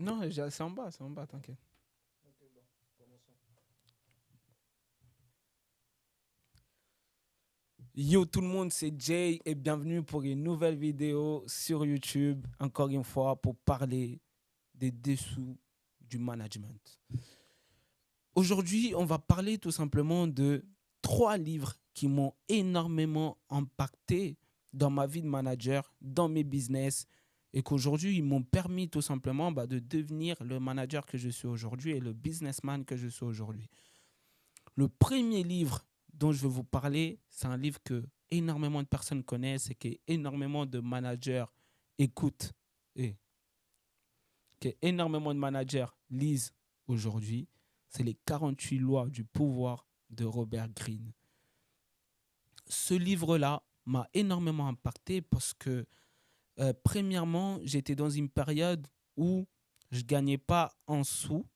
Non, c'est en bas, t'inquiète. Ok, bon, commençons. Yo tout le monde, c'est Jay et bienvenue pour une nouvelle vidéo sur YouTube, encore une fois pour parler des dessous du management. Aujourd'hui, on va parler tout simplement de 3 livres qui m'ont énormément impacté dans ma vie de manager, dans mes business, et qu'aujourd'hui, ils m'ont permis tout simplement de devenir le manager que je suis aujourd'hui et le businessman que je suis aujourd'hui. Le premier livre dont je vais vous parler, c'est un livre que énormément de personnes connaissent et que énormément de managers écoutent et que énormément de managers lisent aujourd'hui. C'est les 48 lois du pouvoir de Robert Greene. Ce livre-là m'a énormément impacté parce que, premièrement, j'étais dans une période où je ne gagnais pas en sous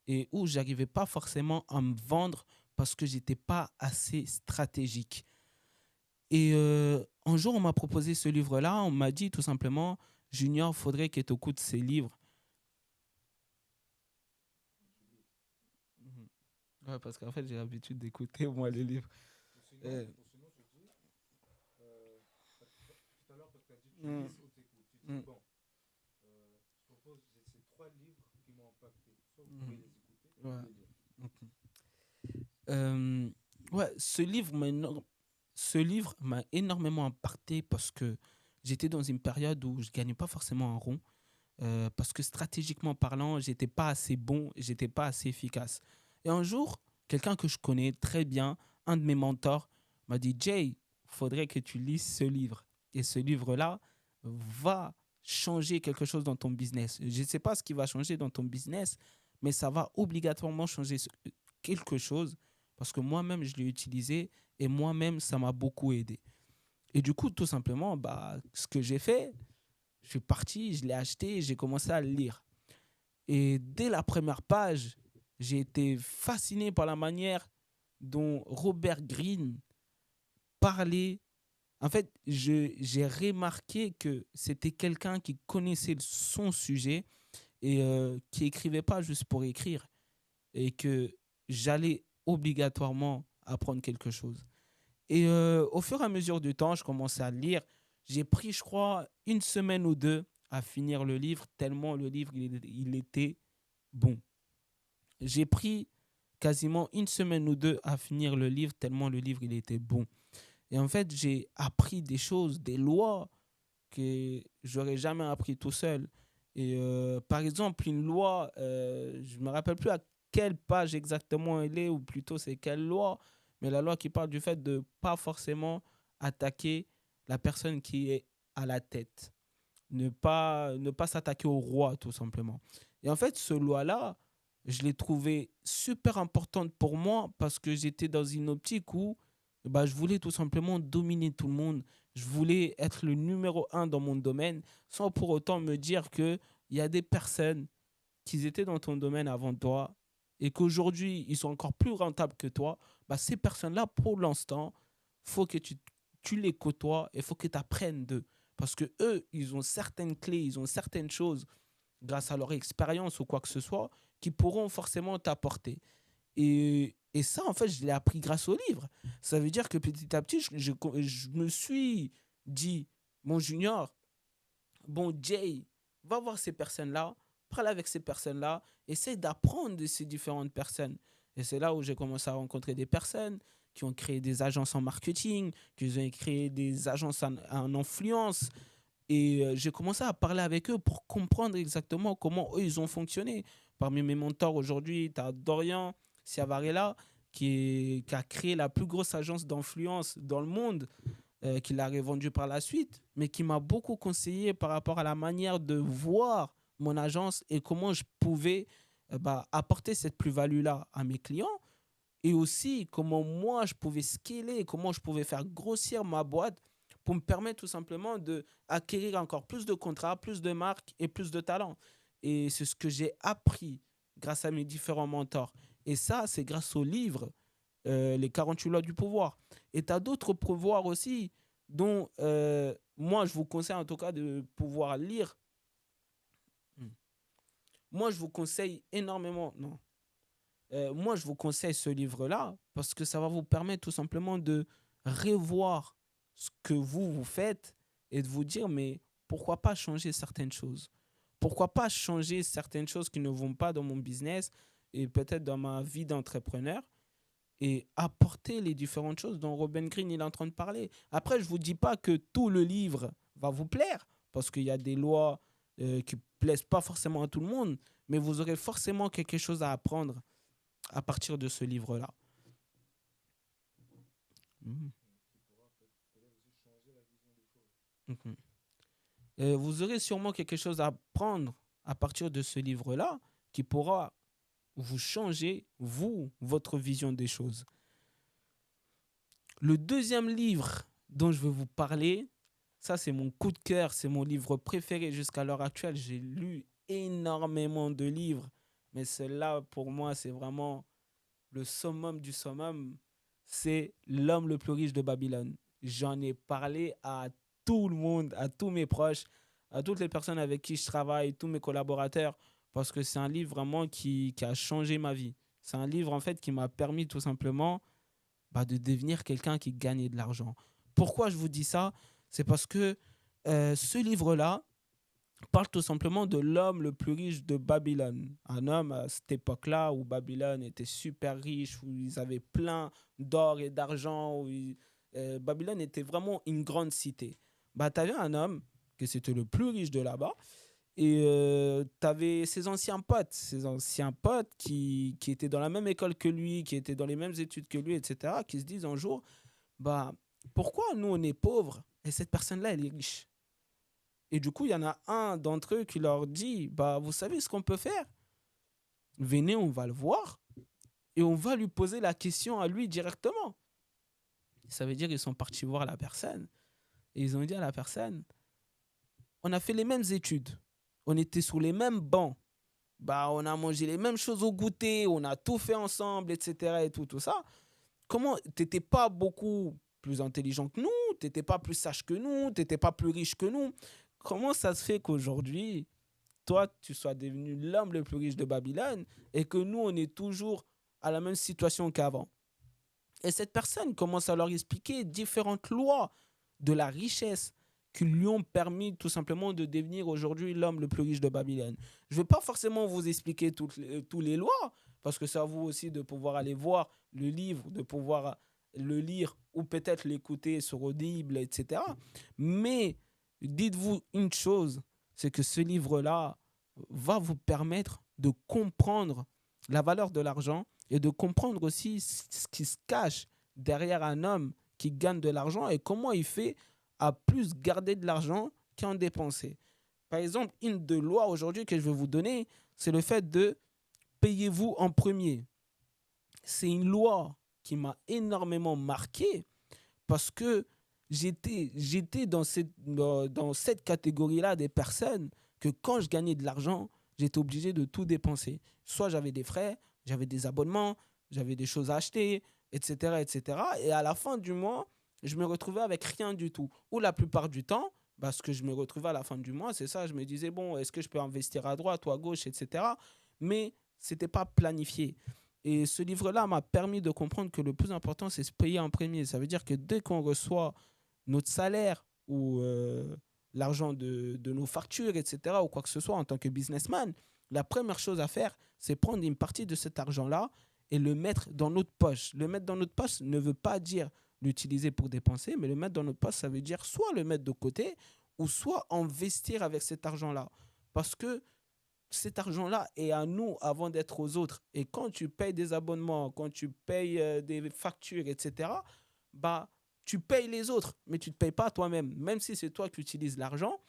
et où je n'arrivais pas forcément à me vendre parce que je n'étais pas assez stratégique. Et un jour, on m'a proposé ce livre-là. On m'a dit tout simplement, Junior, il faudrait que tu écoutes ces livres. Mhm. Ouais, parce qu'en fait, j'ai l'habitude d'écouter, moi, les livres. Euh, Ou sinon, tu dis, tout à l'heure, parce que tu as dit tu mm, lis ou t'écoutes. Tu dis, mm, bon, je propose ces trois livres qui m'ont impacté. Soit vous pouvez mm, les écouter ou ouais. les lire. Ok. Euh, ouais, ce livre m'a énormément impacté parce que j'étais dans une période où je ne gagnais pas forcément un rond. Parce que stratégiquement parlant, j'étais pas assez bon, j'étais pas assez efficace. Et un jour, quelqu'un que je connais très bien, un de mes mentors, m'a dit Jay, faudrait que tu lises ce livre. Et ce livre-là va changer quelque chose dans ton business. Je ne sais pas ce qui va changer dans ton business, mais ça va obligatoirement changer quelque chose parce que moi-même, je l'ai utilisé et moi-même, ça m'a beaucoup aidé. Et du coup, tout simplement, ce que j'ai fait, je suis parti, je l'ai acheté, j'ai commencé à le lire. Et dès la première page, j'ai été fasciné par la manière dont Robert Greene parlait. En fait, j'ai remarqué que c'était quelqu'un qui connaissait son sujet et qui écrivait pas juste pour écrire. Et que j'allais obligatoirement apprendre quelque chose. Et au fur et à mesure du temps, je commençais à le lire. J'ai pris, je crois, une semaine ou deux à finir le livre, tellement le livre, il était bon. J'ai pris quasiment une semaine ou deux à finir le livre, tellement le livre, il était bon. Et en fait, j'ai appris des choses, des lois que j'aurais jamais appris tout seul. Et par exemple, une loi, je me rappelle plus à quelle page exactement elle est, ou plutôt c'est quelle loi, mais la loi qui parle du fait de pas forcément attaquer la personne qui est à la tête. Ne pas s'attaquer au roi, tout simplement. Et en fait, ce loi-là, je l'ai trouvé super importante pour moi parce que j'étais dans une optique où je voulais tout simplement dominer tout le monde. Je voulais être le numéro un dans mon domaine sans pour autant me dire qu'il y a des personnes qui étaient dans ton domaine avant toi et qu'aujourd'hui, ils sont encore plus rentables que toi. Ces personnes-là, pour l'instant, faut que tu les côtoies et faut que tu apprennes d'eux. Parce que eux, ils ont certaines clés, ils ont certaines choses grâce à leur expérience ou quoi que ce soit qui pourront forcément t'apporter. Et ça, en fait, je l'ai appris grâce au livre. Ça veut dire que petit à petit, je me suis dit, mon junior, bon Jay, va voir ces personnes-là, parle avec ces personnes-là, essaie d'apprendre de ces différentes personnes. Et c'est là où j'ai commencé à rencontrer des personnes qui ont créé des agences en marketing, qui ont créé des agences en influence. Et j'ai commencé à parler avec eux pour comprendre exactement comment eux, ils ont fonctionné. Parmi mes mentors aujourd'hui, tu as Dorian Ciavarella, qui a créé la plus grosse agence d'influence dans le monde, qu'il a revendu par la suite, mais qui m'a beaucoup conseillé par rapport à la manière de voir mon agence et comment je pouvais apporter cette plus-value-là à mes clients et aussi comment moi je pouvais scaler, comment je pouvais faire grossir ma boîte pour me permettre tout simplement d'acquérir encore plus de contrats, plus de marques et plus de talents. Et c'est ce que j'ai appris grâce à mes différents mentors. Et ça, c'est grâce au livre Les 48 lois du pouvoir. Et tu as d'autres pouvoirs aussi dont moi, je vous conseille en tout cas de pouvoir lire. Moi, je vous conseille énormément. Non. Moi, je vous conseille ce livre-là parce que ça va vous permettre tout simplement de revoir ce que vous faites et de vous dire, mais pourquoi pas changer certaines choses? Pourquoi pas changer certaines choses qui ne vont pas dans mon business et peut-être dans ma vie d'entrepreneur et apporter les différentes choses dont Robin Greene il est en train de parler. Après, je ne vous dis pas que tout le livre va vous plaire, parce qu'il y a des lois qui ne plaisent pas forcément à tout le monde, mais vous aurez forcément quelque chose à apprendre à partir de ce livre-là. Mhm. Mhm. Vous aurez sûrement quelque chose à apprendre à partir de ce livre-là qui pourra vous changer, vous, votre vision des choses. Le deuxième livre dont je vais vous parler, ça c'est mon coup de cœur, c'est mon livre préféré jusqu'à l'heure actuelle. J'ai lu énormément de livres, mais celui-là pour moi c'est vraiment le summum du summum. C'est L'homme le plus riche de Babylone. J'en ai parlé à tout le monde, à tous mes proches, à toutes les personnes avec qui je travaille, tous mes collaborateurs, parce que c'est un livre vraiment qui a changé ma vie. C'est un livre en fait qui m'a permis tout simplement de devenir quelqu'un qui gagnait de l'argent. Pourquoi je vous dis ça? C'est parce que ce livre-là parle tout simplement de l'homme le plus riche de Babylone. Un homme à cette époque-là où Babylone était super riche, où ils avaient plein d'or et d'argent, Babylone était vraiment une grande cité. Tu avais un homme que c'était le plus riche de là-bas, et tu avais ses anciens potes qui étaient dans la même école que lui, qui étaient dans les mêmes études que lui, etc., qui se disent un jour, bah, pourquoi nous on est pauvres et cette personne-là elle est riche? Et du coup, il y en a un d'entre eux qui leur dit, vous savez ce qu'on peut faire? Venez, on va le voir et on va lui poser la question à lui directement. Ça veut dire qu'ils sont partis voir la personne et ils ont dit à la personne, on a fait les mêmes études, on était sur les mêmes bancs, on a mangé les mêmes choses au goûter, on a tout fait ensemble, etc. et tout ça. Comment t'étais pas beaucoup plus intelligent que nous, t'étais pas plus sage que nous, t'étais pas plus riche que nous? Comment ça se fait qu'aujourd'hui, toi, tu sois devenu l'homme le plus riche de Babylone et que nous, on est toujours à la même situation qu'avant? Et cette personne commence à leur expliquer différentes lois de la richesse qui lui ont permis tout simplement de devenir aujourd'hui l'homme le plus riche de Babylone. Je ne vais pas forcément vous expliquer toutes les lois, parce que c'est à vous aussi de pouvoir aller voir le livre, de pouvoir le lire ou peut-être l'écouter sur Audible, etc. Mais dites-vous une chose, c'est que ce livre-là va vous permettre de comprendre la valeur de l'argent et de comprendre aussi ce qui se cache derrière un homme qui gagne de l'argent et comment il fait à plus garder de l'argent qu'en dépenser. Par exemple, une des lois aujourd'hui que je vais vous donner, c'est le fait de payez-vous en premier. C'est une loi qui m'a énormément marqué parce que j'étais dans cette catégorie-là des personnes que quand je gagnais de l'argent, j'étais obligé de tout dépenser. Soit j'avais des frais, j'avais des abonnements, j'avais des choses à acheter, etc., etc. Et à la fin du mois, je me retrouvais avec rien du tout. Ou la plupart du temps, ce que je me retrouvais à la fin du mois, c'est ça, je me disais, bon, est-ce que je peux investir à droite ou à gauche, etc. Mais ce n'était pas planifié. Et ce livre-là m'a permis de comprendre que le plus important, c'est se payer en premier. Ça veut dire que dès qu'on reçoit notre salaire ou l'argent de nos factures, etc., ou quoi que ce soit en tant que businessman, la première chose à faire, c'est prendre une partie de cet argent-là et le mettre dans notre poche. Le mettre dans notre poche ne veut pas dire l'utiliser pour dépenser, mais le mettre dans notre poche, ça veut dire soit le mettre de côté ou soit investir avec cet argent-là. Parce que cet argent-là est à nous avant d'être aux autres. Et quand tu payes des abonnements, quand tu payes des factures, etc., tu payes les autres, mais tu ne te payes pas toi-même. Même si c'est toi qui utilises l'argent,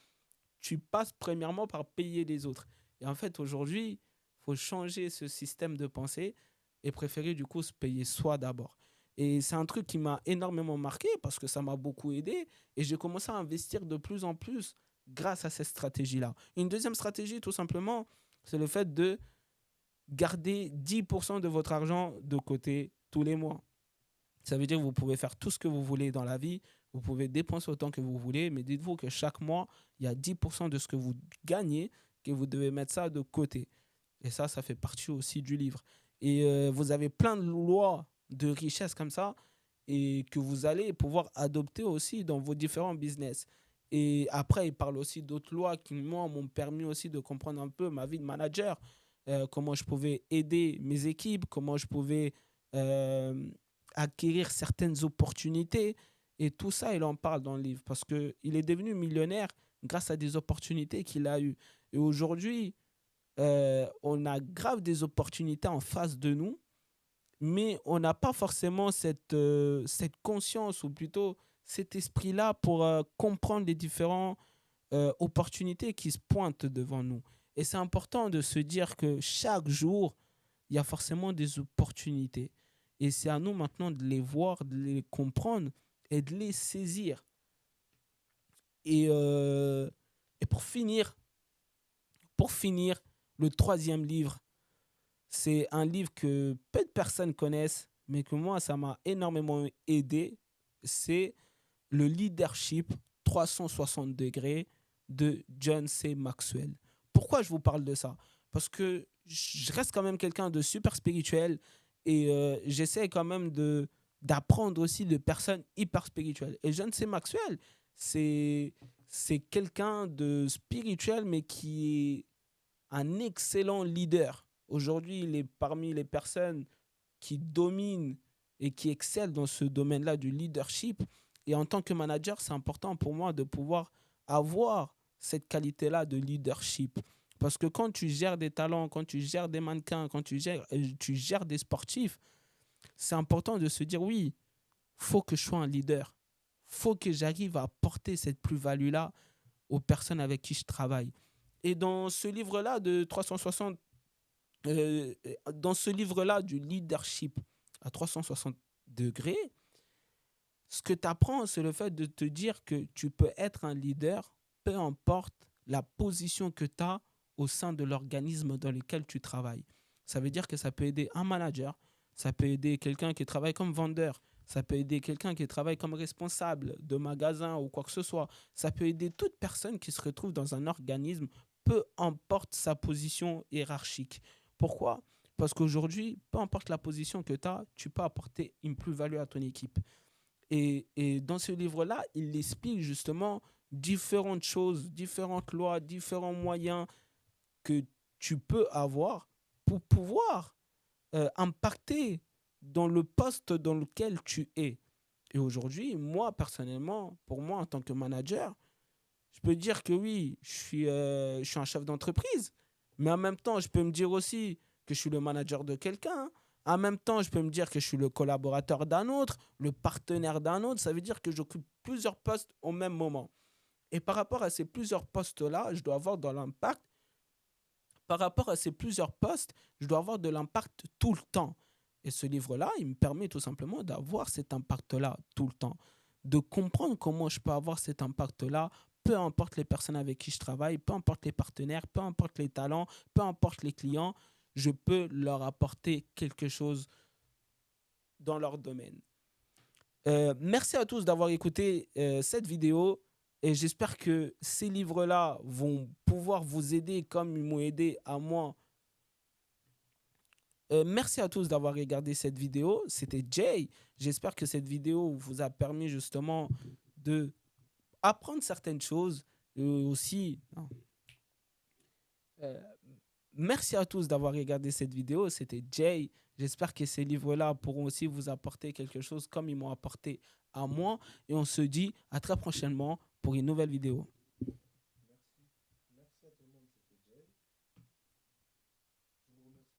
tu passes premièrement par payer les autres. Et en fait, aujourd'hui, il faut changer ce système de pensée et préférer du coup se payer soi d'abord. Et c'est un truc qui m'a énormément marqué parce que ça m'a beaucoup aidé et j'ai commencé à investir de plus en plus grâce à cette stratégie-là. Une deuxième stratégie, tout simplement, c'est le fait de garder 10% de votre argent de côté tous les mois. Ça veut dire que vous pouvez faire tout ce que vous voulez dans la vie, vous pouvez dépenser autant que vous voulez, mais dites-vous que chaque mois, il y a 10% de ce que vous gagnez que vous devez mettre ça de côté. Et ça fait partie aussi du livre. Et vous avez plein de lois de richesse comme ça et que vous allez pouvoir adopter aussi dans vos différents business. Et après, il parle aussi d'autres lois qui, moi, m'ont permis aussi de comprendre un peu ma vie de manager, comment je pouvais aider mes équipes, comment je pouvais euh, acquérir certaines opportunités. Et tout ça, il en parle dans le livre parce qu'il est devenu millionnaire grâce à des opportunités qu'il a eues. Et aujourd'hui, on a grave des opportunités en face de nous, mais on n'a pas forcément cette conscience ou plutôt cet esprit-là pour comprendre les différentes opportunités qui se pointent devant nous. Et c'est important de se dire que chaque jour, il y a forcément des opportunités. Et c'est à nous maintenant de les voir, de les comprendre et de les saisir. Et, euh, et pour finir, le troisième livre, c'est un livre que peu de personnes connaissent, mais que moi, ça m'a énormément aidé. C'est Le Leadership 360 degrés de John C. Maxwell. Pourquoi je vous parle de ça? Parce que je reste quand même quelqu'un de super spirituel et j'essaie quand même d'apprendre aussi de personnes hyper spirituelles. Et John C. Maxwell, c'est c'est quelqu'un de spirituel, mais qui est un excellent leader. Aujourd'hui, il est parmi les personnes qui dominent et qui excellent dans ce domaine-là du leadership. Et en tant que manager, c'est important pour moi de pouvoir avoir cette qualité-là de leadership. Parce que quand tu gères des talents, quand tu gères des mannequins, quand tu gères des sportifs, c'est important de se dire oui, faut que je sois un leader. Faut que j'arrive à apporter cette plus-value-là aux personnes avec qui je travaille. Et dans ce livre-là de 360, dans ce livre-là du leadership à 360 degrés, ce que tu apprends, c'est le fait de te dire que tu peux être un leader, peu importe la position que tu as au sein de l'organisme dans lequel tu travailles. Ça veut dire que ça peut aider un manager, ça peut aider quelqu'un qui travaille comme vendeur, ça peut aider quelqu'un qui travaille comme responsable de magasin ou quoi que ce soit. Ça peut aider toute personne qui se retrouve dans un organisme, peu importe sa position hiérarchique. Pourquoi? Parce qu'aujourd'hui, peu importe la position que tu as, tu peux apporter une plus-value à ton équipe. Et dans ce livre-là, il explique justement différentes choses, différentes lois, différents moyens que tu peux avoir pour pouvoir impacter dans le poste dans lequel tu es. Et aujourd'hui, moi, personnellement, pour moi, en tant que manager, je peux dire que oui, je suis un chef d'entreprise, mais en même temps, je peux me dire aussi que je suis le manager de quelqu'un. En même temps, je peux me dire que je suis le collaborateur d'un autre, le partenaire d'un autre. Ça veut dire que j'occupe plusieurs postes au même moment. Et par rapport à ces plusieurs postes-là, je dois avoir de l'impact. Par rapport à ces plusieurs postes, je dois avoir de l'impact tout le temps. Et ce livre-là, il me permet tout simplement d'avoir cet impact-là tout le temps. De comprendre comment je peux avoir cet impact-là, peu importe les personnes avec qui je travaille, peu importe les partenaires, peu importe les talents, peu importe les clients, je peux leur apporter quelque chose dans leur domaine. Merci à tous d'avoir écouté cette vidéo et j'espère que ces livres-là vont pouvoir vous aider comme ils m'ont aidé à moi. Merci à tous d'avoir regardé cette vidéo. C'était Jay. J'espère que cette vidéo vous a permis justement de apprendre certaines choses et aussi. Non. Euh, Merci à tous d'avoir regardé cette vidéo. C'était Jay. J'espère que ces livres-là pourront aussi vous apporter quelque chose comme ils m'ont apporté à moi. Et on se dit à très prochainement pour une nouvelle vidéo.